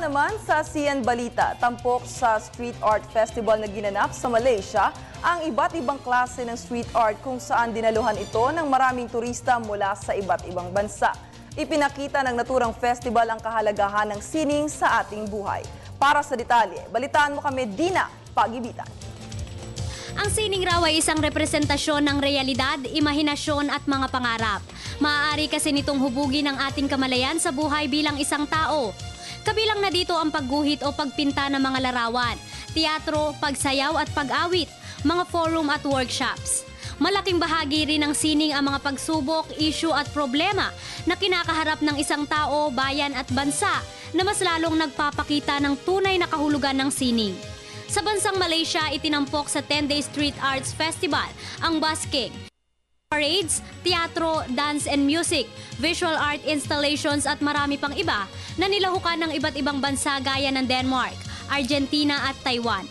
naman sa CN Balita, tampok sa Street Art Festival na ginanap sa Malaysia ang iba't ibang klase ng street art kung saan dinaluhan ito ng maraming turista mula sa iba't ibang bansa. Ipinakita ng naturang festival ang kahalagahan ng sining sa ating buhay. Para sa detalye, balitaan mo kami, Dina Pagibitan. Ang sining raw ay isang representasyon ng realidad, imahinasyon at mga pangarap. Maaari kasi nitong hubugin ang ating kamalayan sa buhay bilang isang tao. Kabilang na dito ang pagguhit o pagpinta ng mga larawan, teatro, pagsayaw at pag-awit, mga forum at workshops. Malaking bahagi rin ng sining ang mga pagsubok, issue at problema na kinakaharap ng isang tao, bayan at bansa na mas lalong nagpapakita ng tunay na kahulugan ng sining. Sa bansang Malaysia, itinampok sa 10-day Street Arts Festival ang busking, parades, teatro, dance and music, visual art installations at marami pang iba na nilahukan ng iba't ibang bansa gaya ng Denmark, Argentina at Taiwan.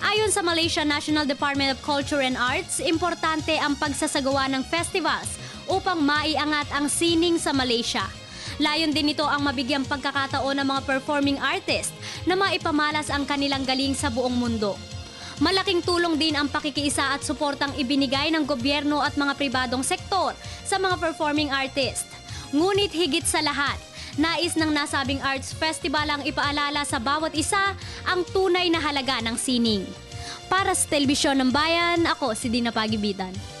Ayon sa Malaysia National Department of Culture and Arts, importante ang pagsasagawa ng festivals upang maiangat ang sining sa Malaysia. Layon din nito ang mabigyang pagkakataon ng mga performing artist na maipamalas ang kanilang galing sa buong mundo. Malaking tulong din ang pakikiisa at suportang ibinigay ng gobyerno at mga pribadong sektor sa mga performing artist. Ngunit higit sa lahat, nais ng nasabing arts festival ang ipaalala sa bawat isa ang tunay na halaga ng sining. Para sa Telebisyon ng Bayan, ako si Dina Pagibitan.